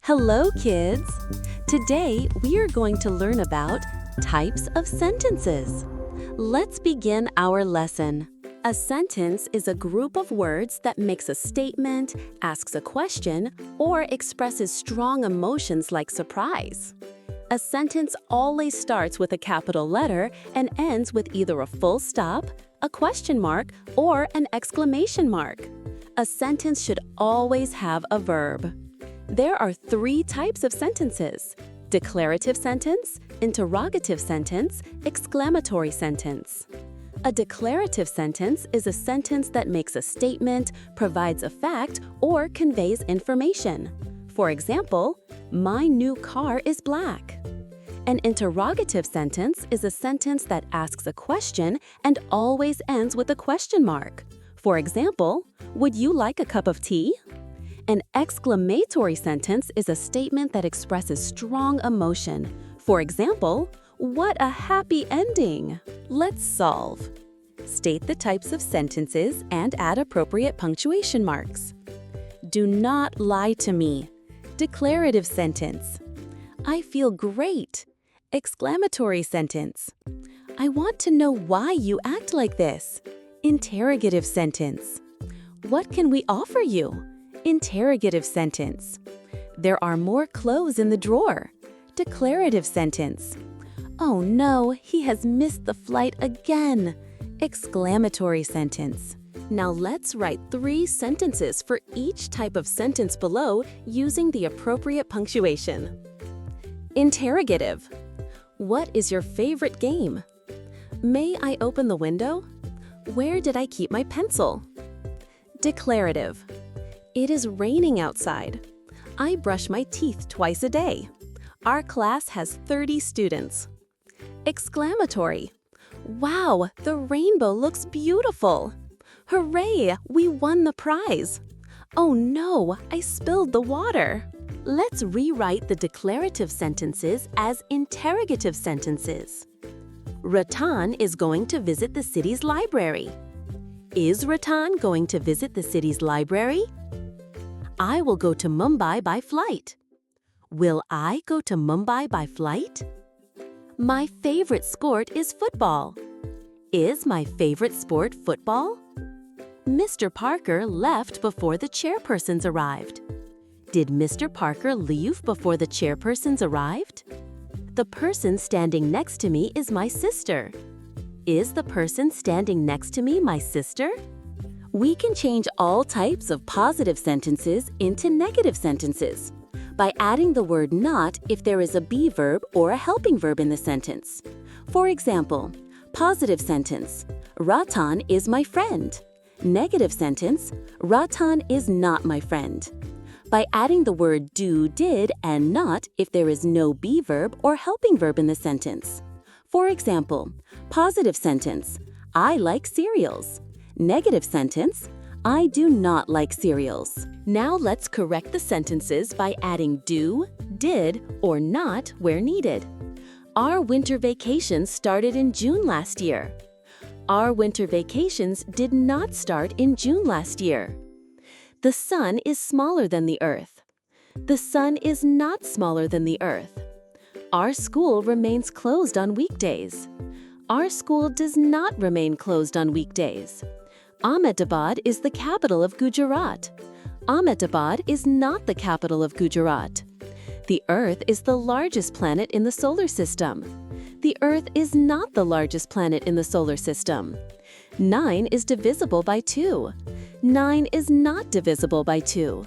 Hello, kids! Today, we are going to learn about types of sentences. Let's begin our lesson. A sentence is a group of words that makes a statement, asks a question, or expresses strong emotions like surprise. A sentence always starts with a capital letter and ends with either a full stop, a question mark, or an exclamation mark. A sentence should always have a verb. There are three types of sentences: declarative sentence, interrogative sentence, exclamatory sentence. A declarative sentence is a sentence that makes a statement, provides a fact, or conveys information. For example, my new car is black. An interrogative sentence is a sentence that asks a question and always ends with a question mark. For example, would you like a cup of tea? An exclamatory sentence is a statement that expresses strong emotion. For example, what a happy ending! Let's solve. State the types of sentences and add appropriate punctuation marks. Do not lie to me. Declarative sentence. I feel great. Exclamatory sentence. I want to know why you act like this. Interrogative sentence. What can we offer you? Interrogative sentence. There are more clothes in the drawer. Declarative sentence. Oh no, he has missed the flight again. Exclamatory sentence. Now let's write 3 sentences for each type of sentence below using the appropriate punctuation. Interrogative. What is your favorite game? May I open the window? Where did I keep my pencil? Declarative. It is raining outside. I brush my teeth twice a day. Our class has 30 students. Exclamatory. Wow, the rainbow looks beautiful. Hooray, we won the prize. Oh no, I spilled the water. Let's rewrite the declarative sentences as interrogative sentences. Ratan is going to visit the city's library. Is Ratan going to visit the city's library? I will go to Mumbai by flight. Will I go to Mumbai by flight? My favorite sport is football. Is my favorite sport football? Mr. Parker left before the chairpersons arrived. Did Mr. Parker leave before the chairpersons arrived? The person standing next to me is my sister. Is the person standing next to me my sister? We can change all types of positive sentences into negative sentences by adding the word not if there is a be verb or a helping verb in the sentence. For example, positive sentence, Ratan is my friend. Negative sentence, Ratan is not my friend. By adding the word do, did, and not if there is no be verb or helping verb in the sentence. For example, positive sentence, I like cereals. Negative sentence, I do not like cereals. Now let's correct the sentences by adding do, did, or not where needed. Our winter vacations started in June last year. Our winter vacations did not start in June last year. The sun is smaller than the earth. The sun is not smaller than the earth. Our school remains closed on weekdays. Our school does not remain closed on weekdays. Ahmedabad is the capital of Gujarat. Ahmedabad is not the capital of Gujarat. The Earth is the largest planet in the solar system. The Earth is not the largest planet in the solar system. 9 is divisible by 2. 9 is not divisible by 2.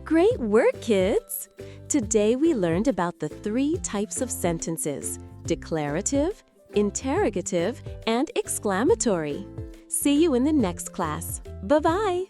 Great work, kids! Today we learned about the 3 types of sentences: declarative, interrogative, and exclamatory. See you in the next class. Bye-bye!